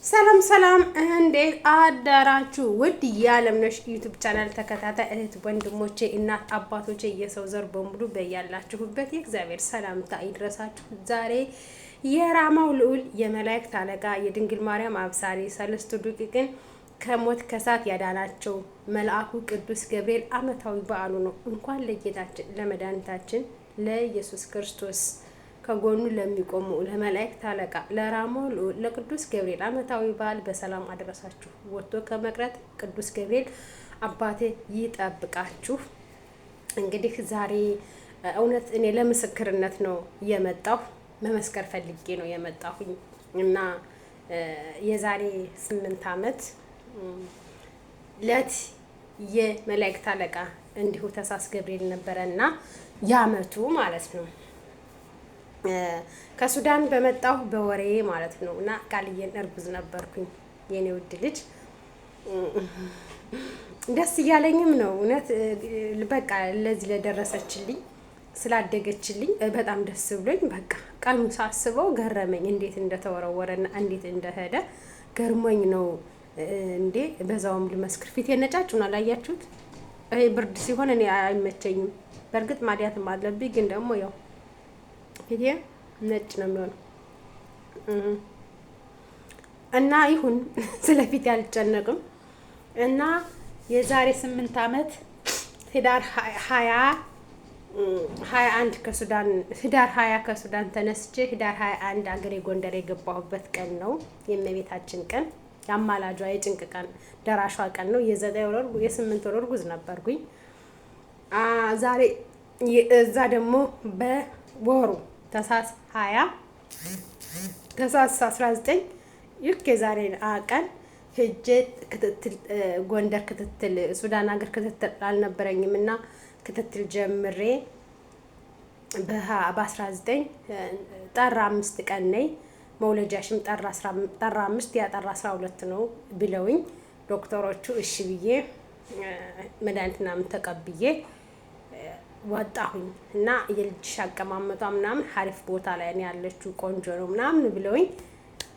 ሰላም ሰላም፣ እንዴት አደራችሁ? ውድ የዓለምነሽ ዩቲዩብ ቻናል ተከታታይ እህት ወንድሞቼ፣ እናት አባቶቼ፣ የሰው ዘር በሙሉ በያላችሁበት የእግዚአብሔር ሰላምታ ይድረሳችሁ። ዛሬ የራማው ልዑል የመላእክት አለቃ የድንግል ማርያም አብሳሪ ሰለስቱ ደቂቅን ከሞት ከሳት ያዳናቸው መልአኩ ቅዱስ ገብርኤል ዓመታዊ በዓሉ ነው። እንኳን ለጌታችን ለመድኃኒታችን ለኢየሱስ ክርስቶስ ከጎኑ ለሚቆሙ ለመላእክት አለቃ ለራማው ልዑል ለቅዱስ ገብርኤል ዓመታዊ በዓል በሰላም አደረሳችሁ። ወጥቶ ከመቅረት ቅዱስ ገብርኤል አባቴ ይጠብቃችሁ። እንግዲህ ዛሬ እውነት እኔ ለምስክርነት ነው የመጣሁ፣ መመስከር ፈልጌ ነው የመጣሁኝ እና የዛሬ 8 ዓመት ለት የመላእክት አለቃ እንዲሁ ተሳስ ገብርኤል ነበረና የዓመቱ ማለት ነው ከሱዳን በመጣሁ በወሬ ማለት ነው እና ቃልዬን እርጉዝ ነበርኩኝ። የኔ ውድ ልጅ ደስ እያለኝም ነው እውነት በቃ ለዚህ ለደረሰችልኝ ስላደገችልኝ በጣም ደስ ብሎኝ በቃ ቀኑ ሳስበው ገረመኝ። እንዴት እንደተወረወረና እንዴት እንደሄደ ገርሞኝ ነው እንዴ። በዛውም ልመስክር ፊቴ ነጫጭ ሆኗል። አያችሁት? ይሄ ብርድ ሲሆን እኔ አይመቸኝም። በእርግጥ ማዲያትም አለብኝ ግን ደግሞ ያው ፊቴ ነጭ ነው የሚሆነው እና ይሁን ስለ ፊቴ አልጨነቅም። እና የዛሬ 8 ዓመት ህዳር 21 ከሱዳን ተነስቼ ህዳር 21 አገሬ ጎንደር የገባሁበት ቀን ነው። የእመቤታችን ቀን፣ የአማላጇ የጭንቅ ቀን፣ ደራሿ ቀን ነው። የ8 ወር እርጉዝ ነበርኩኝ። ዛሬ እዛ ደግሞ በወሩ ታኅሳስ 19 ልክ የዛሬ ቀን ሄጄ ክትትል ጎንደር ክትትል ሱዳን ሀገር ክትትል አልነበረኝም እና ክትትል ጀምሬ በ19 ጥር 5 ቀን ነይ መውለጃሽም ጥር 5 ያ ጥር 12 ነው ብለውኝ ዶክተሮቹ እሺ ብዬ መድኃኒትና ምን ተቀብዬ ወጣሁኝ እና የልጅሽ አቀማመጧ ምናምን አሪፍ ቦታ ላይ ነው ያለችው ቆንጆ ነው ምናምን ብለውኝ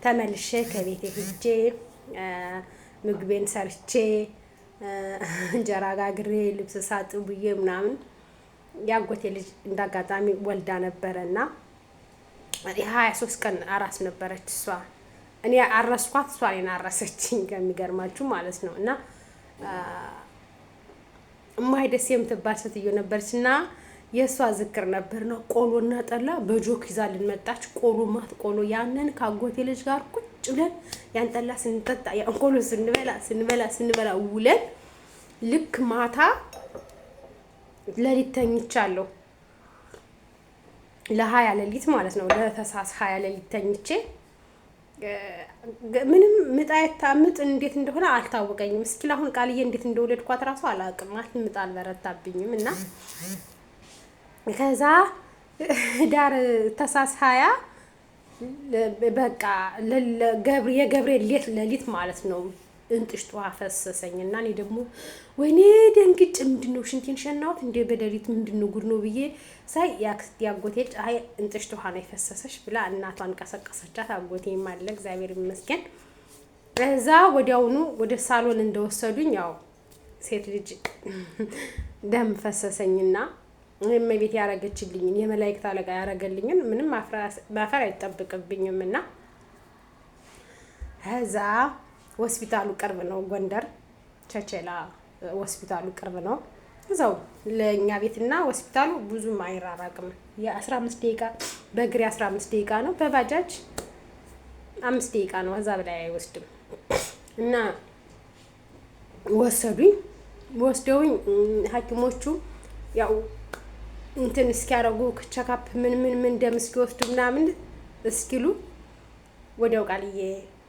ተመልሼ ከቤቴ ሄጄ ምግቤን ሰርቼ እንጀራ ጋግሬ ልብስ ሳጥብዬ ምናምን ያጎቴ ልጅ እንዳጋጣሚ ወልዳ ነበረና የ23 ቀን አራስ ነበረች እሷ። እኔ አረስኳት፣ እሷ እኔን አረሰችኝ ከሚገርማችሁ ማለት ነው። እና እማይ ደስ የምትባል ሴትዮ ነበረች እና የእሷ ዝክር ነበር ነው። ቆሎና ጠላ በጆክ ይዛልን መጣች። ቆሎ ማት ቆሎ ያንን ካጎቴ ልጅ ጋር ቁጭ ብለን ያን ጠላ ስንጠጣ ያን ቆሎ ስንበላ ውለን ልክ ማታ ሌሊት ተኝቻለሁ። ለ20 ሌሊት ማለት ነው። ለታኅሳስ 20 ሌሊት ተኝቼ ምንም ምጥ እንዴት እንደሆነ አልታወቀኝም። እስኪ አሁን ቃልዬ እንዴት እንደወለድኳት እራሱ አላውቅም። ማለት ምጥ አልበረታብኝም እና ከዛ ዳር ታኅሳስ 20 በቃ የገብርኤል ሌሊት ማለት ነው እንጥሽቷ ፈሰሰኝ እና እኔ ደግሞ ወይኔ ደንግጬ ምንድነው ሽንቴን ሸናሁት እንደ በሌሊት ምንድነው ጉድ ነው ብዬ ሳይ ያጎቴ አይ እንጥሽቷ ነው የፈሰሰሽ ብላ እናቷን ቀሰቀሰቻት። አጎቴ ማለ እግዚአብሔር ይመስገን። እዛ ወዲያውኑ ወደ ሳሎን እንደወሰዱኝ ያው ሴት ልጅ ደም ፈሰሰኝና እመቤት ያረገችልኝን የመላእክት አለቃ ያረገልኝን ምንም ማፈር አይጠብቅብኝም እና እዛ ሆስፒታሉ ቅርብ ነው። ጎንደር ቸቸላ ሆስፒታሉ ቅርብ ነው። እዛው ለኛ ቤትና ሆስፒታሉ ብዙም አይራራቅም። የ15 ደቂቃ በእግሬ 15 ደቂቃ ነው። በባጃጅ 5 ደቂቃ ነው። እዛ በላይ አይወስድም እና ወስደውኝ ሐኪሞቹ ያው እንትን እስኪያረጉ ቸካፕ ምን ደም እስኪወስዱ ምናምን እስኪሉ ወዲያው ቃልዬ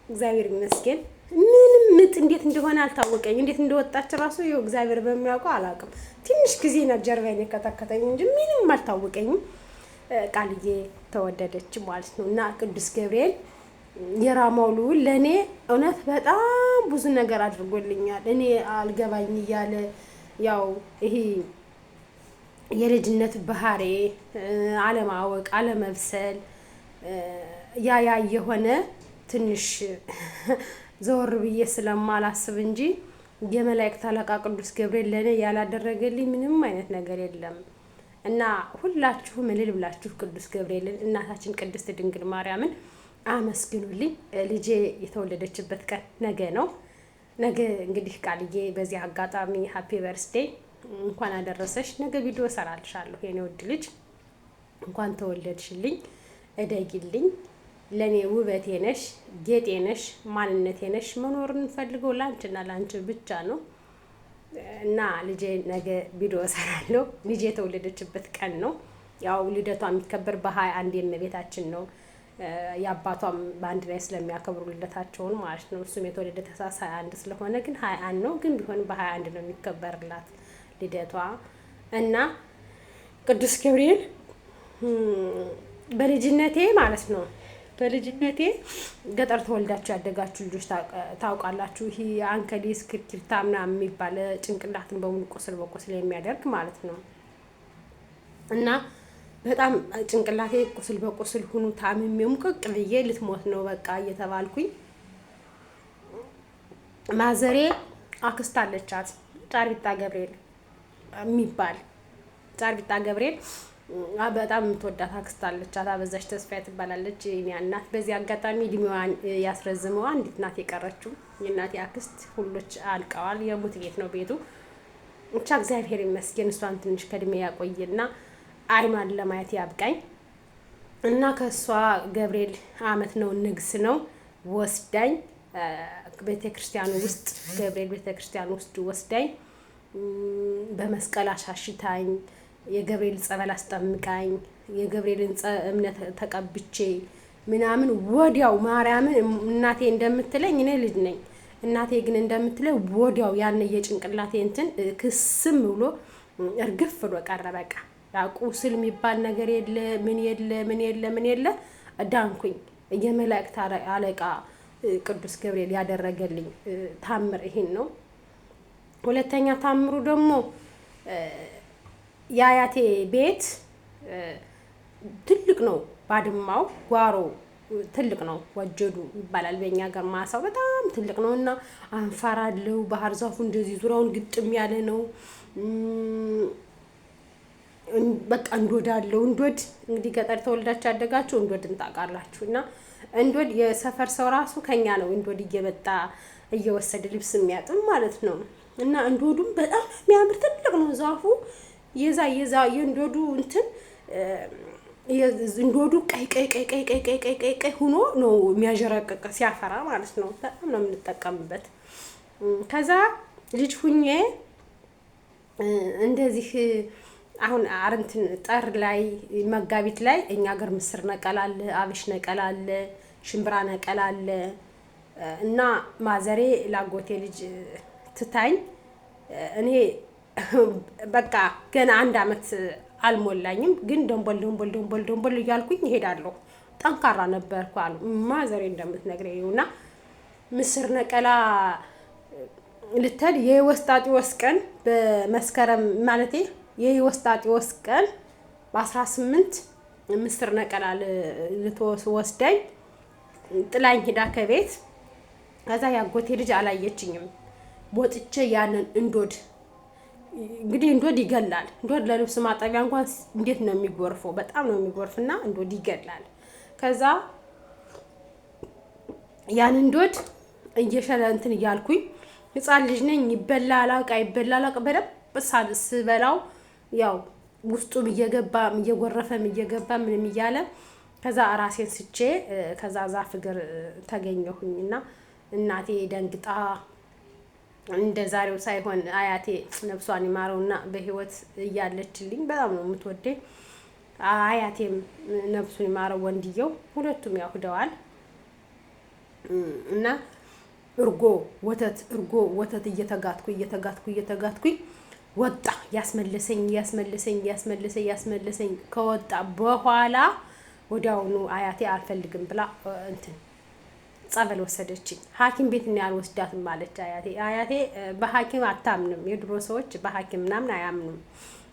እግዚአብሔር ይመስገን ምንም ምጥ እንዴት እንደሆነ አልታወቀኝ። እንዴት እንደወጣች ራሱ ይኸው እግዚአብሔር በሚያውቀው አላውቅም። ትንሽ ጊዜ ነው ጀርባዬን የከተከተኝ እንጂ ምንም አልታወቀኝም። ቃልዬ ተወደደች ማለት ነው እና ቅዱስ ገብርኤል የራማው ልዑል ለእኔ እውነት በጣም ብዙ ነገር አድርጎልኛል። እኔ አልገባኝ እያለ ያው ይሄ የልጅነት ባህሪ አለማወቅ፣ አለመብሰል ያ የሆነ ትንሽ ዘወር ብዬ ስለማላስብ እንጂ የመላእክት አለቃ ቅዱስ ገብርኤል ለኔ ያላደረገልኝ ምንም አይነት ነገር የለም። እና ሁላችሁም እልል ብላችሁ ቅዱስ ገብርኤልን እናታችን ቅድስት ድንግል ማርያምን አመስግኑልኝ። ልጄ የተወለደችበት ቀን ነገ ነው። ነገ እንግዲህ ቃልዬ በዚህ አጋጣሚ ሃፒ በርስዴ እንኳን አደረሰሽ። ነገ ቪዲዮ እሰራልሻለሁ የኔ ውድ ልጅ። እንኳን ተወለድሽልኝ፣ እደጊልኝ። ለኔ ውበቴ ነሽ፣ ጌጤ ነሽ፣ ማንነቴ ነሽ። መኖርን ፈልገው ላንቺና ላንቺ ብቻ ነው። እና ልጄ ነገ ቪዲዮ እሰራለሁ። ልጄ የተወለደችበት ቀን ነው። ያው ልደቷ የሚከበር በ21 የእመቤታችን ነው። የአባቷም በአንድ ላይ ስለሚያከብሩ ልደታቸውን ማለት ነው። እሱም የተወለደ ታኅሳስ 21 ስለሆነ ግን 21 ነው። ግን ቢሆን በ21 ነው የሚከበርላት ልደቷ። እና ቅዱስ ገብርኤል በልጅነቴ ማለት ነው በልጅነቴ ገጠር ተወልዳችሁ ያደጋችሁ ልጆች ታውቃላችሁ። ይሄ አንከሊ ስክርቲርታ ምናምን የሚባል ጭንቅላትን በሙሉ ቁስል በቁስል የሚያደርግ ማለት ነው። እና በጣም ጭንቅላቴ ቁስል በቁስል ሁኑ ታምሜ ሙቅቅ ብዬ ልትሞት ነው በቃ እየተባልኩኝ ማዘሬ አክስት አለቻት ጫርቢጣ ገብርኤል የሚባል ጫርቢጣ ገብርኤል በጣም የምትወዳት አክስት አለቻት። አበዛች ተስፋዬ ትባላለች የኔ እናት። በዚህ አጋጣሚ እድሜዋን ያስረዝመው አንዲት ናት የቀረችው የእናቴ አክስት። ሁሎች አልቀዋል። የሙት ቤት ነው ቤቱ። ብቻ እግዚአብሔር ይመስገን እሷን ትንሽ ከእድሜ ያቆይና አይኗን ለማየት ያብቃኝ። እና ከእሷ ገብርኤል አመት ነው ንግስ ነው ወስዳኝ ቤተክርስቲያኑ ውስጥ ገብርኤል ቤተክርስቲያኑ ውስጥ ወስዳኝ በመስቀል አሻሽታኝ የገብርኤል ጸበል አስጠምቃኝ የገብርኤልን እምነት ተቀብቼ ምናምን ወዲያው ማርያምን እናቴ እንደምትለኝ እኔ ልጅ ነኝ። እናቴ ግን እንደምትለኝ ወዲያው ያን የጭንቅላቴ እንትን ክስም ብሎ እርግፍ ብሎ ቀረ። በቃ ቁስል የሚባል ነገር የለ ምን የለ ምን የለ ምን የለ ዳንኩኝ። የመላእክት አለቃ ቅዱስ ገብርኤል ያደረገልኝ ታምር ይሄን ነው። ሁለተኛ ታምሩ ደግሞ የአያቴ ቤት ትልቅ ነው። ባድማው ጓሮ ትልቅ ነው። ወጀዱ ይባላል በእኛ ሀገር። ማሳው በጣም ትልቅ ነው እና አንፋር አለው። ባህር ዛፉ እንደዚህ ዙሪያውን ግጥም ያለ ነው። በቃ እንዶድ አለው። እንዶድ እንግዲህ ገጠር ተወልዳችሁ ያደጋችሁ እንዶድን ታውቃላችሁ። እና እንዶድ የሰፈር ሰው ራሱ ከኛ ነው እንዶድ እየመጣ እየወሰደ ልብስ የሚያጥም ማለት ነው። እና እንዶዱም በጣም የሚያምር ትልቅ ነው ዛፉ። የዛ የእንዶዱ እንትን እንዶዱ ቀይ ሆኖ ነው የሚያጀረቅቅ ሲያፈራ ማለት ነው። በጣም ነው የምንጠቀምበት። ከዛ ልጅ ሁኜ እንደዚህ አሁን አረንትን ጠር ላይ መጋቢት ላይ እኛ ሀገር ምስር ነቀላለ፣ አብሽ ነቀላለ፣ ሽምብራ ነቀላለ እና ማዘሬ ላጎቴ ልጅ ትታኝ እኔ በቃ ገና 1 አመት አልሞላኝም፣ ግን ደንቦል እያልኩኝ እሄዳለሁ። ጠንካራ ነበርኩ አሉ ማዘሬ እንደምትነግረኝና ምስር ነቀላ ልትሄድ የወስጣጢዎስ ቀን በመስከረም ማለቴ የወስጣጢዎስ ቀን በ18 ምስር ነቀላ ልትወስደኝ ጥላኝ ሄዳ ከቤት። ከዛ ያጎቴ ልጅ አላየችኝም። ወጥቼ ያንን እንዶድ እንግዲህ እንዶድ ይገላል። እንዶድ ለልብስ ማጠቢያ እንኳን እንዴት ነው የሚጎርፈው? በጣም ነው የሚጎርፍና እንዶድ ይገላል። ከዛ ያን እንዶድ እየሸለ እንትን እያልኩኝ ህፃን ልጅ ነኝ። ይበላል አይበላል በደንብ ስበላው ያው ውስጡም እየገባም እየጎረፈም እየገባ ምንም እያለ ከዛ ራሴን ስቼ ከዛ ዛፍ እግር ተገኘሁኝና እናቴ ደንግጣ እንደ ዛሬው ሳይሆን አያቴ ነፍሷን ይማረውና በህይወት እያለችልኝ በጣም ነው የምትወደኝ። አያቴም ነፍሱን ይማረው ወንድየው ሁለቱም ያው ሄደዋል። እና እርጎ ወተት እየተጋትኩኝ ወጣ። ያስመለሰኝ ከወጣ በኋላ ወዲያውኑ አያቴ አልፈልግም ብላ እንትን ጸበል ወሰደችኝ። ሐኪም ቤት ነው ያልወስዳትም ማለች አያቴ በሐኪም አታምንም። የድሮ ሰዎች በሐኪም ምናምን አያምኑም።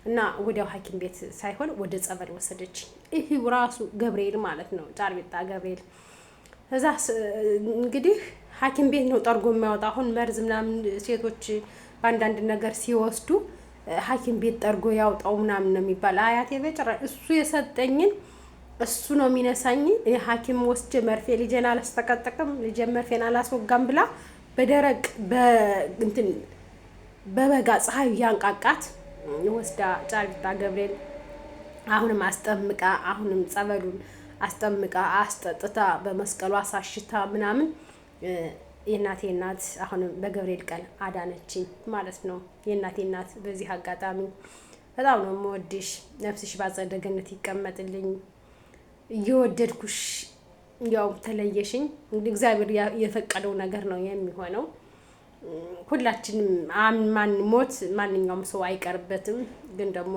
እና ወዲያው ሐኪም ቤት ሳይሆን ወደ ጸበል ወሰደችኝ። ይሄው ራሱ ገብርኤል ማለት ነው ጫርቢጣ ገብርኤል እዛ እንግዲህ ሐኪም ቤት ነው ጠርጎ የሚያወጣ። አሁን መርዝ ምናምን ሴቶች በአንዳንድ ነገር ሲወስዱ ሐኪም ቤት ጠርጎ ያውጣው ምናምን ነው የሚባል። አያቴ በጭራሽ እሱ የሰጠኝን እሱ ነው የሚነሳኝ። ሐኪም ወስጄ መርፌ ልጄን አላስተቀጠቅም ልጄን መርፌን አላስወጋም ብላ በደረቅ በእንትን በበጋ ፀሐይ ያንቃቃት ወስዳ ጫሪታ ገብርኤል አሁንም አስጠምቃ አሁንም ጸበሉን አስጠምቃ አስጠጥታ በመስቀሉ አሳሽታ ምናምን የእናቴ እናት አሁንም በገብርኤል ቀን አዳነችኝ ማለት ነው። የእናቴ እናት በዚህ አጋጣሚ በጣም ነው የምወድሽ፣ ነፍስሽ ባጸደ ገነት ይቀመጥልኝ። እየወደድኩሽ ያው ተለየሽኝ። እንግዲህ እግዚአብሔር የፈቀደው ነገር ነው የሚሆነው። ሁላችንም ማን ሞት ማንኛውም ሰው አይቀርበትም። ግን ደግሞ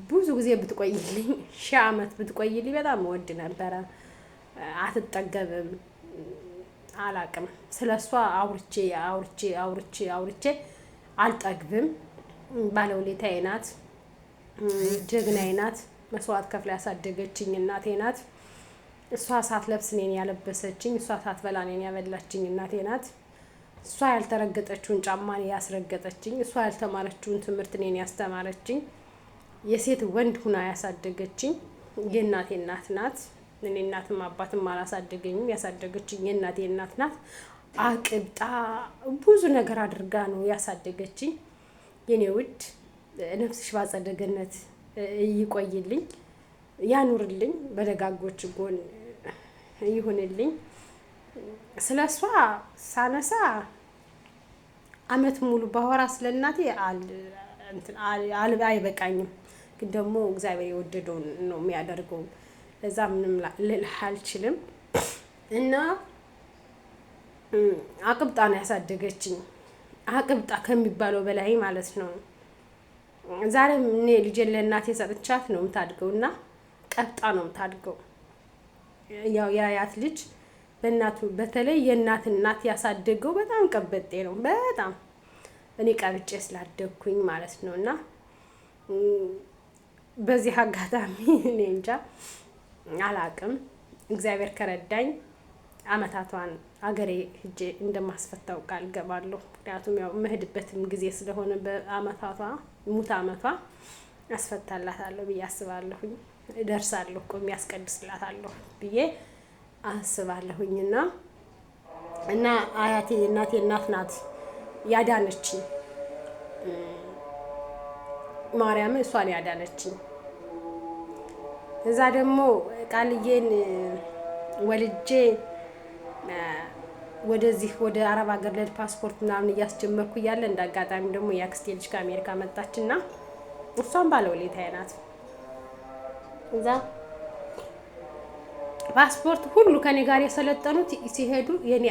ብዙ ጊዜ ብትቆይልኝ 1000 ዓመት ብትቆይልኝ በጣም እወድ ነበረ። አትጠገብም። አላቅም ስለሷ አውርቼ አውርቼ አውርቼ አውርቼ አልጠግብም። ባለውለታዬ ናት፣ ጀግናዬ ናት። መስዋዕት ከፍላ ያሳደገችኝ እናቴ ናት። እሷ ሳትለብስ እኔን ያለበሰችኝ፣ እሷ ሳትበላ እኔን ያበላችኝ እናቴ ናት። እሷ ያልተረገጠችውን ጫማ እኔን ያስረገጠችኝ፣ እሷ ያልተማረችውን ትምህርት እኔን ያስተማረችኝ፣ የሴት ወንድ ሁና ያሳደገችኝ የእናቴ እናት ናት። እኔ እናትም አባትም አላሳደገኝም፣ ያሳደገችኝ የእናቴ እናት ናት። አቅብጣ ብዙ ነገር አድርጋ ነው ያሳደገችኝ። የኔ ውድ ነፍስሽ ባጸደ ገነት ይቆይልኝ፣ ያኑርልኝ፣ በደጋጎች ጎን ይሁንልኝ። ስለሷ ሳነሳ አመት ሙሉ ባወራ ስለ እናቴ አይበቃኝም። ግን ደግሞ እግዚአብሔር የወደደውን ነው የሚያደርገው። ለዛ ምንም ልልህ አልችልም። እና አቅብጣ ነው ያሳደገችኝ፣ አቅብጣ ከሚባለው በላይ ማለት ነው። ዛሬም እኔ ልጄን ለእናቴ ሰጥቻት ነው የምታድገው እና ቀብጣ ነው የምታድገው። ያው የአያት ልጅ በእናቱ በተለይ የእናት እናት ያሳደገው በጣም ቀበጤ ነው። በጣም እኔ ቀብጬ ስላደግኩኝ ማለት ነው። እና በዚህ አጋጣሚ እኔ እንጃ አላቅም፣ እግዚአብሔር ከረዳኝ አመታቷን አገሬ ሂጄ እንደማስፈታው ቃል ገባለሁ። ምክንያቱም ያው መሄድበትም ጊዜ ስለሆነ በአመታቷ ሙት አመቷ አስፈታላታለሁ ብዬ አስባለሁኝ። እደርሳለሁ እኮ የሚያስቀድስላታለሁ ብዬ አስባለሁኝና እና አያቴ እናቴ እናት ናት ያዳነችኝ። ማርያምን እሷን ያዳነችኝ። እዛ ደግሞ ቃልዬን ወልጄ ወደዚህ ወደ አረብ ሀገር ለድ ፓስፖርት ምናምን እያስጀመርኩ እያለ እንደ አጋጣሚ ደግሞ የአክስቴ ልጅ ከአሜሪካ መጣችና እሷን ባለውለታዬ ናት። እዛ ፓስፖርት ሁሉ ከኔ ጋር የሰለጠኑት ሲሄዱ የኔ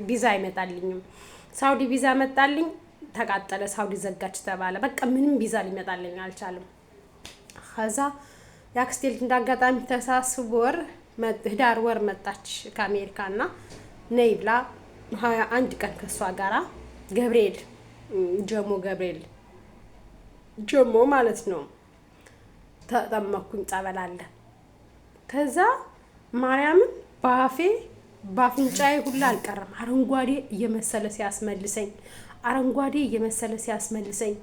ቪዛ አይመጣልኝም። ሳውዲ ቪዛ መጣልኝ፣ ተቃጠለ። ሳውዲ ዘጋች ተባለ። በቃ ምንም ቪዛ ሊመጣልኝ አልቻለም። ከዛ የአክስቴ ልጅ እንዳጋጣሚ ተሳስቦ ህዳር ወር መጣች ከአሜሪካና ነይ ብላ 21 ቀን ከሷ ጋራ ገብርኤል ገብርኤል ጀሞ ማለት ነው ተጠመኩኝ። ጸበል አለ። ከዛ ማርያምን በአፍንጫዬ ሁላ አልቀረም። አረንጓዴ እየመሰለ ሲያስመልሰኝ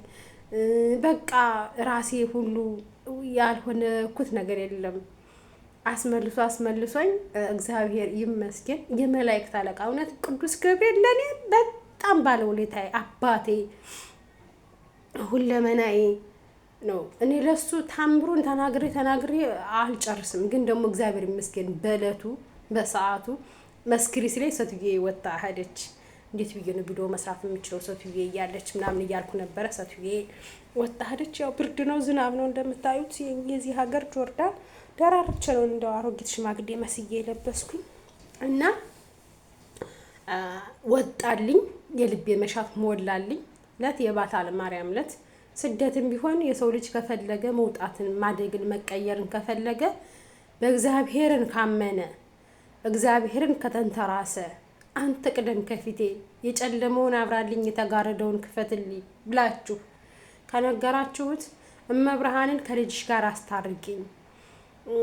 በቃ ራሴ ሁሉ ያልሆነ ኩት ነገር የለም። አስመልሶኝ እግዚአብሔር ይመስገን። የመላእክት አለቃ እውነት ቅዱስ ገብርኤል ለኔ በጣም ባለውለታዬ አባቴ ሁለመናዬ ነው። እኔ ለሱ ታምሩን ተናግሬ አልጨርስም። ግን ደግሞ እግዚአብሔር ይመስገን በእለቱ በሰዓቱ መስክሪ ሲለኝ ሴትዬ ወጣ ሄደች። እንዴት ብዬ ነው ቪዲዮ መስራት የምችለው ሴትዬ እያለች ምናምን እያልኩ ነበረ። ሴትዬ ወጣ ሄደች። ያው ብርድ ነው ዝናብ ነው እንደምታዩት የዚህ ሀገር ጆርዳን ደራርቼ ነው እንደው አሮጊት ሽማግሌ መስዬ የለበስኩኝ እና ወጣልኝ። የልቤ መሻት ሞላልኝ። ለት የባታ ለማርያም ለት ስደትም ቢሆን የሰው ልጅ ከፈለገ መውጣትን ማደግን መቀየርን ከፈለገ በእግዚአብሔርን ካመነ እግዚአብሔርን ከተንተራሰ አንተ ቅደም ከፊቴ የጨለመውን አብራልኝ የተጋረደውን ክፈትልኝ ብላችሁ ከነገራችሁት እመብርሃንን ከልጅሽ ጋር አስታርቂኝ።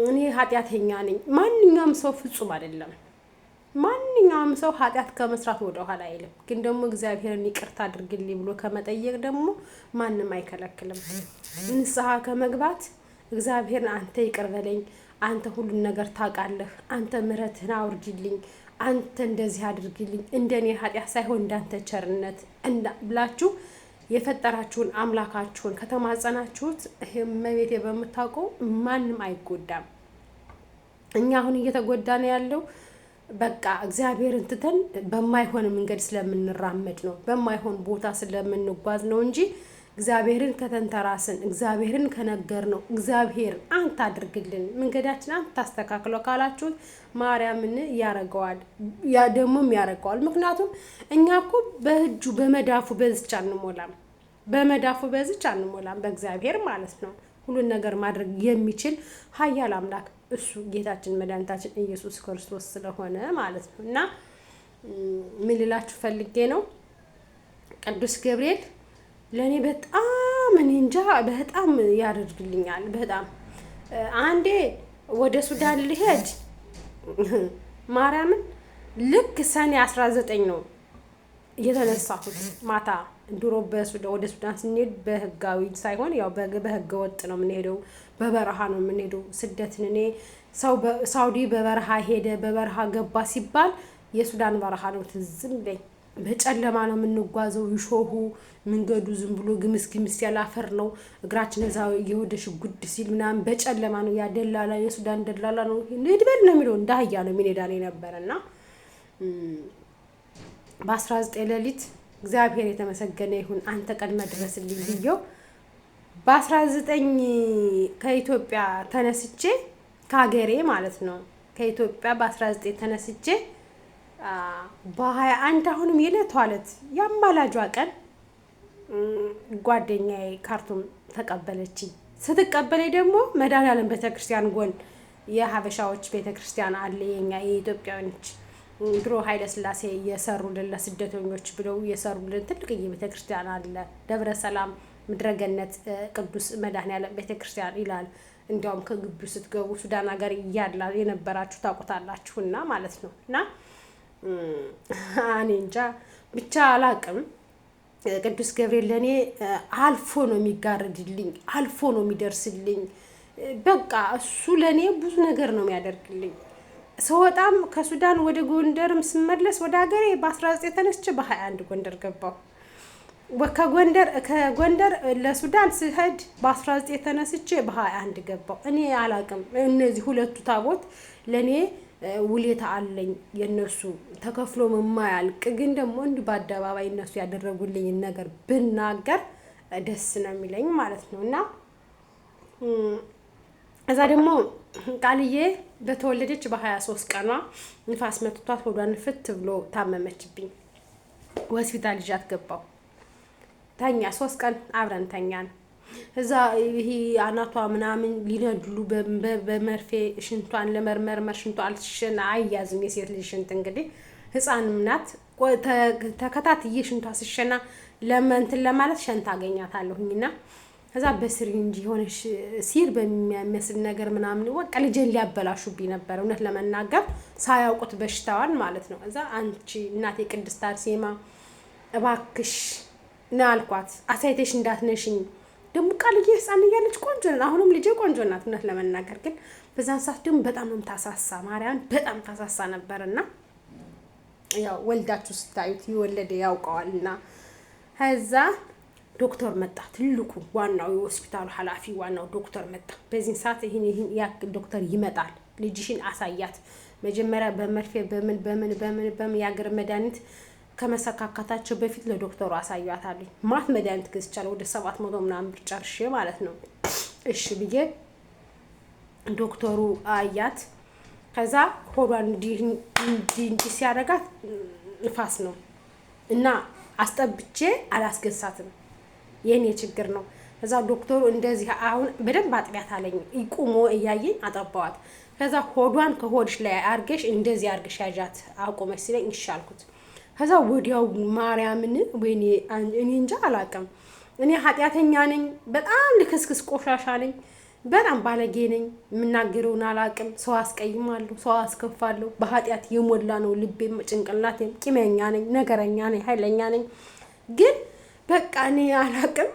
እኔ ኃጢአተኛ ነኝ። ማንኛውም ሰው ፍጹም አይደለም። ማንኛውም ሰው ኃጢአት ከመስራት ወደ ኋላ አይልም። ግን ደግሞ እግዚአብሔርን ይቅርታ አድርግልኝ ብሎ ከመጠየቅ ደግሞ ማንም አይከለክልም። ንስሐ ከመግባት እግዚአብሔርን አንተ ይቅር በለኝ፣ አንተ ሁሉን ነገር ታውቃለህ፣ አንተ ምሕረትህን አውርድልኝ፣ አንተ እንደዚህ አድርግልኝ፣ እንደኔ ኃጢአት ሳይሆን እንዳንተ ቸርነት ብላችሁ የፈጠራችሁን አምላካችሁን ከተማጸናችሁት እመቤቴ በምታውቀው ማንም አይጎዳም። እኛ አሁን እየተጎዳን ያለው በቃ እግዚአብሔርን ትተን በማይሆን መንገድ ስለምንራመድ ነው፣ በማይሆን ቦታ ስለምንጓዝ ነው እንጂ እግዚአብሔርን ከተንተራስን እግዚአብሔርን ከነገር ነው እግዚአብሔር አንተ አድርግልን መንገዳችን አንተ ታስተካክለው ካላችሁት ማርያምን ያረጋዋል፣ ያ ደግሞም ያረጋዋል። ምክንያቱም እኛ እኮ በእጁ በመዳፉ በዝቻ አንሞላም፣ በመዳፉ በዝቻ አንሞላም፣ በእግዚአብሔር ማለት ነው። ሁሉን ነገር ማድረግ የሚችል ኃያል አምላክ እሱ ጌታችን መድኃኒታችን ኢየሱስ ክርስቶስ ስለሆነ ማለት ነው። እና ምን ልላችሁ ፈልጌ ነው ቅዱስ ገብርኤል ለኔ በጣም እኔ እንጃ በጣም ያደርግልኛል። በጣም አንዴ ወደ ሱዳን ልሄድ ማርያምን ልክ ሰኔ 19 ነው የተነሳሁት ማታ። ድሮ ወደ ሱዳን ስንሄድ በህጋዊ ሳይሆን ያው በህገ ወጥ ነው የምንሄደው፣ በበረሃ ነው የምንሄደው ስደትን። እኔ ሳውዲ በበረሃ ሄደ በበረሃ ገባ ሲባል የሱዳን በረሃ ነው ትዝም በይ። በጨለማ ነው የምንጓዘው፣ ይሾሁ መንገዱ ዝም ብሎ ግምስ ያለ አፈር ነው። እግራችን እዛው እየወደሽ ጉድ ሲል ምናምን በጨለማ ነው። ያ ደላላ የሱዳን ደላላ ነው ንድበል ነው የሚለው እንዳህያ ነው የሚነዳን የነበረና በ19 ሌሊት እግዚአብሔር የተመሰገነ ይሁን አንተ ቀድመ ድረስልኝ ብዬው በ19 ከኢትዮጵያ ተነስቼ ከሀገሬ ማለት ነው ከኢትዮጵያ በ19 ተነስቼ በ21 አሁንም የለቷለት ያማላጇ ቀን ጓደኛዬ ካርቱም ተቀበለችኝ። ስትቀበለኝ ደግሞ መድኃኔዓለም ቤተክርስቲያን ጎን የሀበሻዎች ቤተክርስቲያን አለ፣ የኛ የኢትዮጵያውያኖች ድሮ ኃይለ ሥላሴ የሰሩልን ለስደተኞች ብለው የሰሩልን ትልቅዬ ቤተክርስቲያን አለ። ደብረ ሰላም ምድረገነት ቅዱስ መድኃኔዓለም ቤተክርስቲያን ይላል። እንዲያውም ከግቢው ስትገቡ ሱዳን ሀገር እያላ የነበራችሁ ታውቁታላችሁና ማለት ነው። እና እኔ እንጃ ብቻ አላቅም። ቅዱስ ገብርኤል ለኔ አልፎ ነው የሚጋርድልኝ፣ አልፎ ነው የሚደርስልኝ። በቃ እሱ ለኔ ብዙ ነገር ነው የሚያደርግልኝ። ስወጣም ከሱዳን ወደ ጎንደርም ስመለስ ወደ ሀገሬ በ19 ተነስቼ በ21 ጎንደር ገባሁ። ከጎንደር ለሱዳን ስሄድ በ19 ተነስቼ በ21 ገባሁ። እኔ አላቅም። እነዚህ ሁለቱ ታቦት ለኔ ውለታ አለኝ የነሱ ተከፍሎ የማያልቅ። ግን ደግሞ እንዲህ በአደባባይ እነሱ ያደረጉልኝ ነገር ብናገር ደስ ነው የሚለኝ ማለት ነው። እና እዛ ደግሞ ቃልዬ በተወለደች በ23 ቀኗ ንፋስ መጥቷት ሆዷን ፍት ብሎ ታመመችብኝ። ሆስፒታል ይዣት ገባሁ። ተኛ 3 ቀን አብረን ተኛን። እዛ ይሄ አናቷ ምናምን ሊነድሉ በመርፌ ሽንቷን ለመርመር ሽንቷ አልሽና አያዝም። የሴት ልጅ ሽንት እንግዲህ ህፃንም ናት። ተከታትዬ ሽንቷ ስሸና ለመንትን ለማለት ሸንት አገኛታለሁኝና ከዛ በስሪንጅ ሆነሽ ሲር በሚያመስል ነገር ምናምን ወቃ ልጄን ሊያበላሹብኝ ነበር እውነት ለመናገር ሳያውቁት በሽታዋን ማለት ነው። እዛ አንቺ እናቴ ቅድስት አርሴማ እባክሽ ና አልኳት፣ አሳይተሽ እንዳትነሽኝ። ደግሞ ቃልዬ ህፃን እያለች ቆንጆ ናት፣ አሁንም ልጄ ቆንጆ ናት እውነት ለመናገር። ግን በዛን ሰዓት ደግሞ በጣም ታሳሳ ማርያም በጣም ታሳሳ ነበርና ያው ወልዳችሁ ስታዩት ይወለደ ያውቀዋልና ከዛ ዶክተር መጣ። ትልቁ ዋናው የሆስፒታሉ ኃላፊ ዋናው ዶክተር መጣ። በዚህ ሰዓት ይሄን ያክል ዶክተር ይመጣል፣ ልጅሽን አሳያት። መጀመሪያ በመርፌ በምን ያገር መድኃኒት ከመሰካካታቸው በፊት ለዶክተሩ አሳያታለሁ። ማት መድኃኒት ገዝቻለሁ ወደ 700 ምናምን ብር ጨርሼ ማለት ነው። እሺ ብዬ ዶክተሩ አያት። ከዛ ሆዷን እንዲህ ሲያደርጋት ንፋስ ነው እና አስጠብቼ አላስገሳትም። የኔ ችግር ነው። ከዛ ዶክተሩ እንደዚህ አሁን በደንብ አጥቢያት አለኝ። ይቁሞ እያየኝ አጠባዋት። ከዛ ሆዷን ከሆድሽ ላይ አርገሽ እንደዚህ አርገሽ ያጃት አቆመሽ ሲለኝ ይሻልኩት። ከዛ ወዲያው ማርያምን ወይኔ እኔ እንጃ አላውቅም። እኔ ኃጢአተኛ ነኝ፣ በጣም ልክስክስ ቆሻሻ ነኝ። በጣም ባለጌ ነኝ። የምናገረውን አላቅም። ሰው አስቀይማለሁ፣ ሰው አስከፋለሁ። በኃጢአት የሞላ ነው ልቤም ጭንቅላቴም። ቂመኛ ነኝ፣ ነገረኛ ነኝ፣ ኃይለኛ ነኝ። ግን በቃ እኔ አላቅም።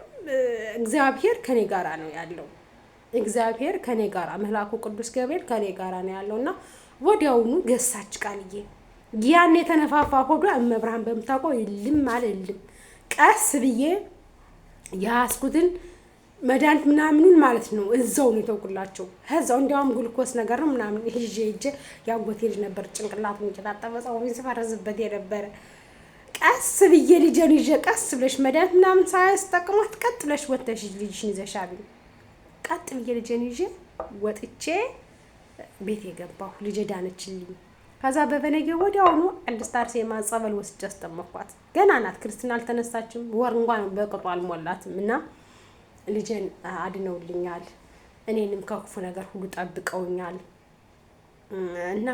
እግዚአብሔር ከኔ ጋራ ነው ያለው። እግዚአብሔር ከኔ ጋራ መልአኩ ቅዱስ ገብርኤል ከኔ ጋራ ነው ያለውና ወዲያውኑ ገሳች ቃልዬ። ያን የተነፋፋ ሆዷ እመብርሃን በምታውቀው ይልም አልልም። ቀስ ብዬ ያስኩትን መድኃኒት ምናምኑን ማለት ነው እዛው ነው የተውኩላቸው። ከዛው እንዲያውም ግሉኮስ ነገር ነው ምናምን ይዤ ያጎቴ ልጅ ነበር ጭንቅላቱን እየታጠበ ፀጉሩን ሲፈረዝበት የነበረ። ቀስ ብዬ ልጄን ይዤ ቀስ ብለሽ መድኃኒት ምናምን ሳያስጠቅሟት ቀጥ ብለሽ ወጥተሽ ልጅሽን ይዘሽ አብኝ። ቀጥ ብዬ ልጄን ይዤ ወጥቼ ቤት የገባሁ ልጄ ዳነችልኝ። ከዛ በበነገ ወዲያውኑ ቅድስት አርሴማ ጸበል ወስጄ አስጠመኳት። ገና ናት፣ ክርስትና አልተነሳችም፣ ወር እንኳን በቅጡ አልሞላትም። እና ልጄን አድነውልኛል፣ እኔንም ከክፉ ነገር ሁሉ ጠብቀውኛል። እና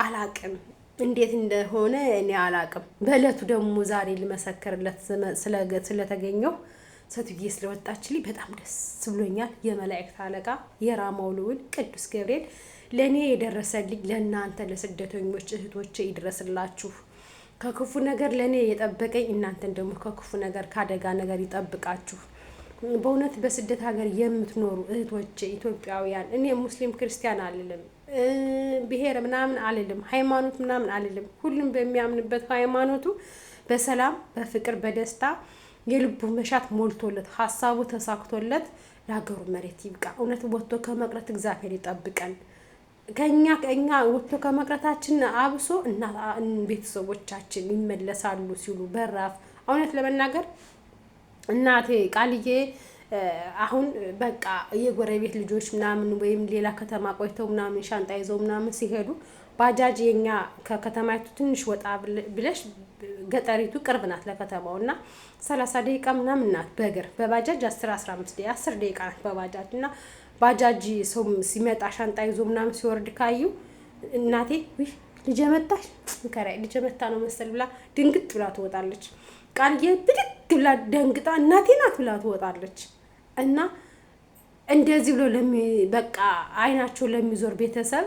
አላቅም እንዴት እንደሆነ እኔ አላቅም። በእለቱ ደግሞ ዛሬ ልመሰክርለት ስለተገኘው ሴትዬ ስለወጣችልኝ በጣም ደስ ብሎኛል። የመላእክት አለቃ የራማው ልዑል ቅዱስ ገብርኤል ለእኔ የደረሰልኝ ለእናንተ ለስደተኞች እህቶቼ ይድረስላችሁ። ከክፉ ነገር ለእኔ የጠበቀኝ እናንተን ደግሞ ከክፉ ነገር ከአደጋ ነገር ይጠብቃችሁ። በእውነት በስደት ሀገር የምትኖሩ እህቶቼ ኢትዮጵያውያን፣ እኔ ሙስሊም ክርስቲያን አልልም፣ ብሔር ምናምን አልልም፣ ሃይማኖት ምናምን አልልም። ሁሉም በሚያምንበት ሃይማኖቱ በሰላም በፍቅር በደስታ የልቡ መሻት ሞልቶለት ሀሳቡ ተሳክቶለት ለሀገሩ መሬት ይብቃ። እውነት ወጥቶ ከመቅረት እግዚአብሔር ይጠብቀን። ከኛ ወጥቶ ከመቅረታችን አብሶ እና ቤተሰቦቻችን ይመለሳሉ ሲሉ በራፍ እውነት ለመናገር እናቴ ቃልዬ አሁን በቃ የጎረቤት ልጆች ምናምን ወይም ሌላ ከተማ ቆይተው ምናምን ሻንጣ ይዘው ምናምን ሲሄዱ ባጃጅ የኛ ከከተማይቱ ትንሽ ወጣ ብለሽ ገጠሪቱ ቅርብ ናት ለከተማው እና 30 ደቂቃ ምናምን ናት በእግር። በባጃጅ 10-15 ደቂቃ 10 ደቂቃ ናት በባጃጅ። እና ባጃጅ ሰው ሲመጣ ሻንጣ ይዞ ምናምን ሲወርድ ካዩ እናቴ ልጄ መጣሽ ከራይ ልጄ መጣ ነው መሰል ብላ ድንግጥ ብላ ትወጣለች። ቃልዬ ብድግ ብላ ደንግጣ እናቴ ናት ብላ ትወጣለች። እና እንደዚህ ብሎ በቃ አይናቸው ለሚዞር ቤተሰብ፣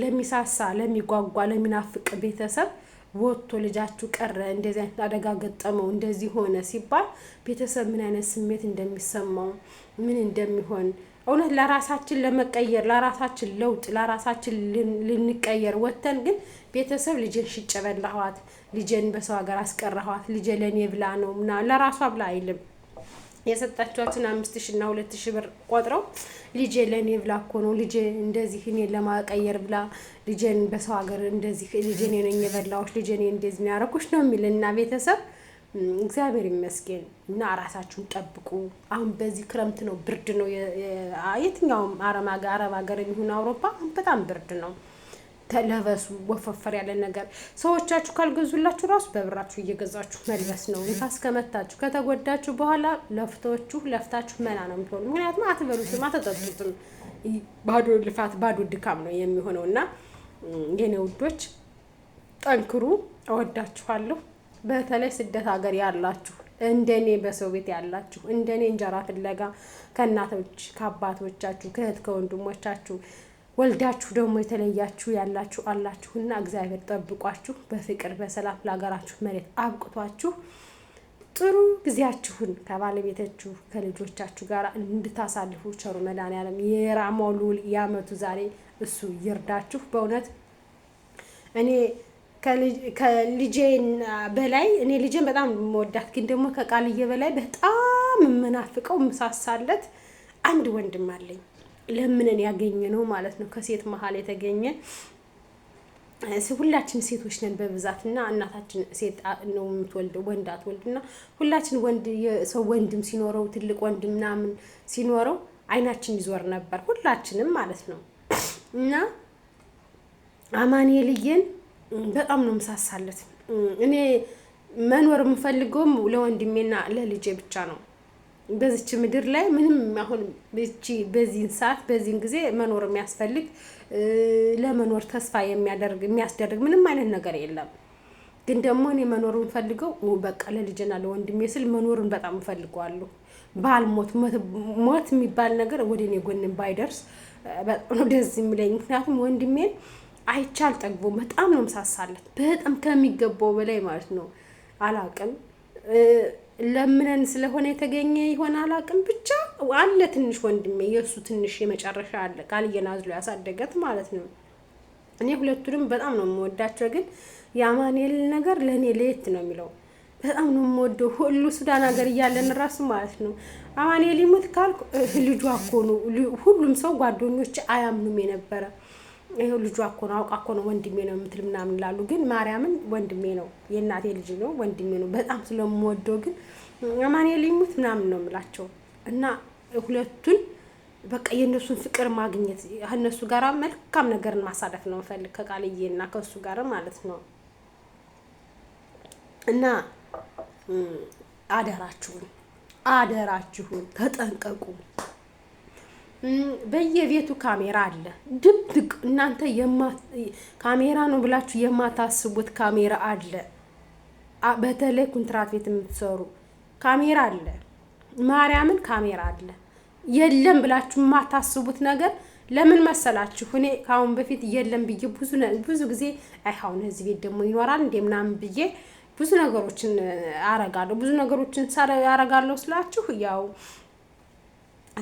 ለሚሳሳ ለሚጓጓ ለሚናፍቅ ቤተሰብ ወጥቶ ልጃችሁ ቀረ፣ እንደዚህ አይነት አደጋ ገጠመው፣ እንደዚህ ሆነ ሲባል ቤተሰብ ምን አይነት ስሜት እንደሚሰማው ምን እንደሚሆን እውነት ለራሳችን ለመቀየር ለራሳችን ለውጥ ለራሳችን ልንቀየር ወተን ግን ቤተሰብ ልጄን ሽጬ በላኋት፣ ልጄን በሰው ሀገር አስቀረኋት፣ ልጄ ለኔ ብላ ነው ምና ለራሷ ብላ አይልም። የሰጣቸዋችን 5000 እና 2000 ብር ቆጥረው ልጄ ለኔ ብላ እኮ ነው ልጄ እንደዚህ እኔን ለማቀየር ብላ ልጄን በሰው ሀገር እንደዚህ ልጄ ነኝ የበላሁሽ ልጄ ነኝ እንደዚህ ያረኩሽ ነው የሚልና ቤተሰብ እግዚአብሔር ይመስገን። እና ራሳችሁን ጠብቁ። አሁን በዚህ ክረምት ነው፣ ብርድ ነው። የትኛውም አረብ ሀገር የሚሆን አውሮፓ በጣም ብርድ ነው። ተለበሱ ወፈፈር ያለ ነገር። ሰዎቻችሁ ካልገዙላችሁ ራሱ በብራችሁ እየገዛችሁ መልበስ ነው። ንፋስ ከመታችሁ ከተጎዳችሁ በኋላ ለፍታችሁ መና ነው የምትሆኑ። ምክንያቱም አትበሉትም አትጠጡትም። ባዶ ልፋት ባዶ ድካም ነው የሚሆነው። እና የኔ ውዶች ጠንክሩ፣ እወዳችኋለሁ። በተለይ ስደት ሀገር ያላችሁ እንደኔ በሰው ቤት ያላችሁ እንደኔ እንጀራ ፍለጋ ከእናቶች ከአባቶቻችሁ ከእህት ከወንድሞቻችሁ ወልዳችሁ ደግሞ የተለያችሁ ያላችሁ አላችሁና እግዚአብሔር ጠብቋችሁ በፍቅር በሰላም ለሀገራችሁ መሬት አብቅቷችሁ ጥሩ ጊዜያችሁን ከባለቤታችሁ ከልጆቻችሁ ጋር እንድታሳልፉ ቸሩ መድኃኒዓለም የራማው ልዑል ያመቱ ዛሬ እሱ ይርዳችሁ። በእውነት እኔ ከልጄን በላይ እኔ ልጄን በጣም የምወዳት ግን ደግሞ ከቃልዬ በላይ በጣም የምናፍቀው ምሳሳለት አንድ ወንድም አለኝ። ለምንን ያገኘ ነው ማለት ነው። ከሴት መሀል የተገኘ ሁላችን ሴቶች ነን በብዛት እና እናታችን ሴት ነው የምትወልደው ወንድ አትወልድና ሁላችን ወንድ የሰው ወንድም ሲኖረው ትልቅ ወንድም ምናምን ሲኖረው አይናችን ይዞር ነበር ሁላችንም ማለት ነው። እና አማኑኤልዬን በጣም ነው ምሳሳለት። እኔ መኖር የምፈልገውም ለወንድሜና ለልጄ ብቻ ነው። በዚች ምድር ላይ ምንም አሁን በዚህን ሰዓት በዚህን ጊዜ መኖር የሚያስፈልግ ለመኖር ተስፋ የሚያስደርግ ምንም አይነት ነገር የለም። ግን ደግሞ እኔ መኖር የምፈልገው በቃ ለልጄና ለወንድሜ ስል መኖርን በጣም እፈልገዋለሁ። ባልሞት ሞት የሚባል ነገር ወደ እኔ ጎን ባይደርስ በጣም ነው ደስ የሚለኝ። ምክንያቱም ወንድሜን አይቻል ጠግቦ በጣም ነው ምሳሳለት፣ በጣም ከሚገባው በላይ ማለት ነው። አላቅም ለምነን ስለሆነ የተገኘ ይሆን አላቅም፣ ብቻ አለ ትንሽ ወንድሜ፣ የእሱ ትንሽ የመጨረሻ አለ ቃልዬን አዝሎ ያሳደገት ማለት ነው። እኔ ሁለቱንም በጣም ነው የምወዳቸው፣ ግን የአማኑኤል ነገር ለእኔ ለየት ነው የሚለው። በጣም ነው የምወደው። ሁሉ ሱዳን ሀገር እያለን ራሱ ማለት ነው አማኑኤል ይሙት ካልኩ ልጇ እኮ ነው። ሁሉም ሰው ጓደኞች አያምኑም የነበረ ይሄው ልጇ እኮ ነው፣ አውቃ እኮ ነው ወንድሜ ነው የምትል ምናምን ላሉ፣ ግን ማርያምን ወንድሜ ነው፣ የእናቴ ልጅ ነው፣ ወንድሜ ነው። በጣም ስለምወደው ግን አማኑኤል ይሙት ምናምን ነው የምላቸው። እና ሁለቱን በቃ የእነሱን ፍቅር ማግኘት እነሱ ጋር መልካም ነገርን ማሳለፍ ነው የምፈልግ ከቃልዬና ከእሱ ጋር ማለት ነው። እና አደራችሁን ተጠንቀቁ። በየቤቱ ካሜራ አለ፣ ድብቅ እናንተ ካሜራ ነው ብላችሁ የማታስቡት ካሜራ አለ። በተለይ ኮንትራት ቤት የምትሰሩ ካሜራ አለ፣ ማርያምን ካሜራ አለ። የለም ብላችሁ የማታስቡት ነገር ለምን መሰላችሁ? እኔ ካሁን በፊት የለም ብዬ ብዙ ጊዜ አሁን እዚህ ቤት ደግሞ ይኖራል እንደ ምናምን ብዬ ብዙ ነገሮችን አረጋለሁ። ብዙ ነገሮችን አረጋለሁ ስላችሁ ያው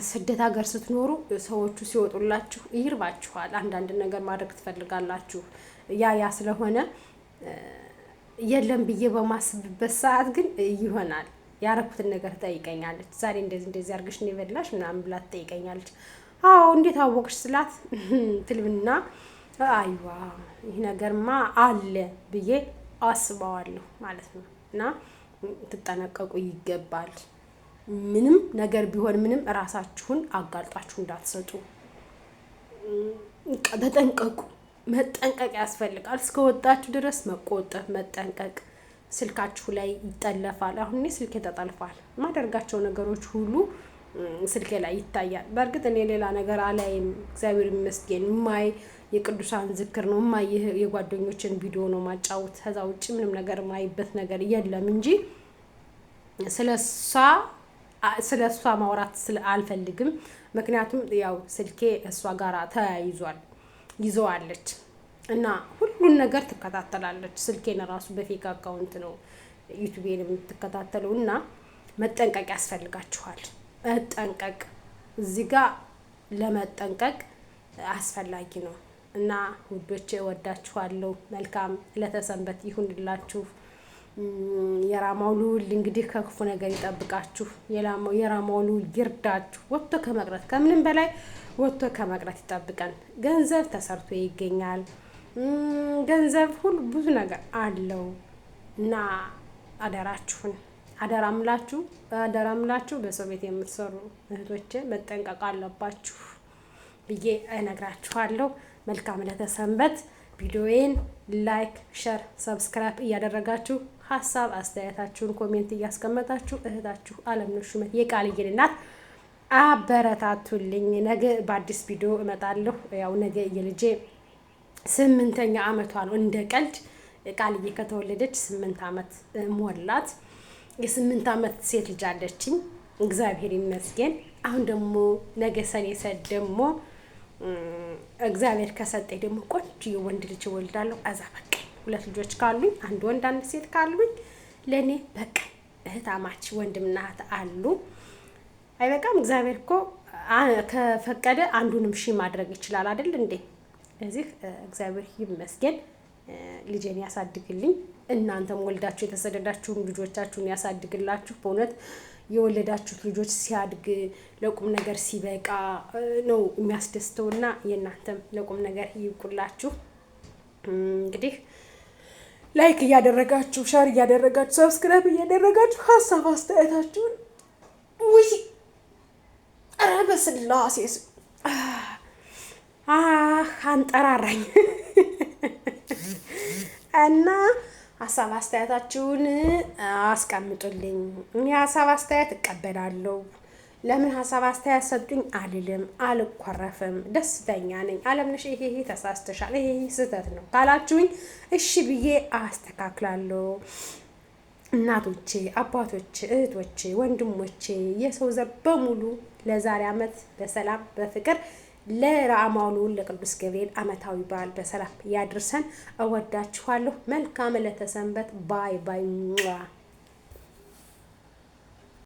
ስደት ሀገር ስትኖሩ ሰዎቹ ሲወጡላችሁ ይርባችኋል። አንዳንድ ነገር ማድረግ ትፈልጋላችሁ። ያ ስለሆነ የለም ብዬ በማስብበት ሰዓት ግን ይሆናል። ያረኩትን ነገር ትጠይቀኛለች። ዛሬ እንደዚህ አድርገሽ ነው የበላሽ ምናምን ብላ ትጠይቀኛለች። አዎ እንዴት አወቅሽ ስላት ትልብና አይዋ ይህ ነገርማ አለ ብዬ አስበዋለሁ ማለት ነው። እና ትጠነቀቁ ይገባል። ምንም ነገር ቢሆን ምንም እራሳችሁን አጋልጣችሁ እንዳትሰጡ ተጠንቀቁ። መጠንቀቅ ያስፈልጋል። እስከወጣችሁ ድረስ መቆጠብ፣ መጠንቀቅ። ስልካችሁ ላይ ይጠለፋል። አሁን እኔ ስልኬ ተጠልፏል። ማደርጋቸው ነገሮች ሁሉ ስልኬ ላይ ይታያል። በእርግጥ እኔ ሌላ ነገር አላይም፣ እግዚአብሔር ይመስገን። ማይ የቅዱሳን ዝክር ነው፣ ማይ የጓደኞችን ቪዲዮ ነው ማጫወት። ከዛ ውጭ ምንም ነገር ማይበት ነገር የለም እንጂ ስለሷ ማውራት አልፈልግም። ምክንያቱም ያው ስልኬ እሷ ጋራ ተያይዟል፣ ይዘዋለች እና ሁሉን ነገር ትከታተላለች። ስልኬን ራሱ በፌክ አካውንት ነው ዩቲዩብን የምትከታተለው እና መጠንቀቅ ያስፈልጋችኋል። መጠንቀቅ እዚህ ጋር ለመጠንቀቅ አስፈላጊ ነው እና ውዶቼ እወዳችኋለሁ። መልካም ለተሰንበት ይሁንላችሁ። የራማው ልዑል እንግዲህ ከክፉ ነገር ይጠብቃችሁ። የራማው ልዑል ይርዳችሁ። ወጥቶ ከመቅረት ከምንም በላይ ወጥቶ ከመቅረት ይጠብቀን። ገንዘብ ተሰርቶ ይገኛል። ገንዘብ ሁሉ ብዙ ነገር አለው እና አደራምላችሁ በሰው ቤት የምትሰሩ እህቶቼ መጠንቀቅ አለባችሁ ብዬ እነግራችኋለሁ። መልካም ለተሰንበት። ቪዲዮዬን ላይክ፣ ሸር፣ ሰብስክራይብ እያደረጋችሁ ሀሳብ አስተያየታችሁን ኮሜንት እያስቀመጣችሁ እህታችሁ አለምነሽ ሹመት የቃልዬን እናት አበረታቱልኝ። ነገ በአዲስ ቪዲዮ እመጣለሁ። ያው ነገ የልጄ 8ኛ ዓመቷ ነው። እንደ ቀልድ ቃልዬ ከተወለደች 8 ዓመት ሞላት። የ8 ዓመት ሴት ልጅ አለችኝ፣ እግዚአብሔር ይመስገን። አሁን ደግሞ ነገ ሰኔ ሰድ ደግሞ እግዚአብሔር ከሰጠኝ ደግሞ ቆንጆ የወንድ ልጅ እወልዳለሁ። አዛ በቃ 2 ልጆች ካሉኝ፣ 1 ወንድ 1 ሴት ካሉኝ ለኔ በቃ እህታማች ወንድምና እህት አሉ። አይበቃም? እግዚአብሔር እኮ ከፈቀደ አንዱንም ሺ ማድረግ ይችላል አይደል እንዴ? እዚህ እግዚአብሔር ይመስገን። ልጄን ያሳድግልኝ። እናንተም ወልዳችሁ የተሰደዳችሁን ልጆቻችሁን ያሳድግላችሁ። በእውነት የወለዳችሁት ልጆች ሲያድግ ለቁም ነገር ሲበቃ ነው የሚያስደስተውና የእናንተም ለቁም ነገር ይብቁላችሁ። እንግዲህ ላይክ እያደረጋችሁ፣ ሸር እያደረጋችሁ፣ ሰብስክራይብ እያደረጋችሁ ሀሳብ አስተያየታችሁን ኧረ በስላሴ አንጠራራኝ እና ሀሳብ አስተያየታችሁን አስቀምጡልኝ። እኔ ሀሳብ አስተያየት እቀበላለሁ። ለምን ሀሳብ አስተያየት ሰጡኝ አልልም፣ አልኮረፍም፣ ደስተኛ ነኝ። አለምነሽ ይሄ ተሳስተሻል፣ ይሄ ስህተት ነው ካላችሁኝ እሺ ብዬ አስተካክላለሁ። እናቶቼ፣ አባቶቼ፣ እህቶቼ፣ ወንድሞቼ የሰው ዘር በሙሉ ለዛሬ ዓመት በሰላም በፍቅር ለራማውሉ ለቅዱስ ገብርኤል ዓመታዊ በዓል በሰላም ያድርሰን። እወዳችኋለሁ። መልካም ዕለተ ሰንበት። ባይ ባይ።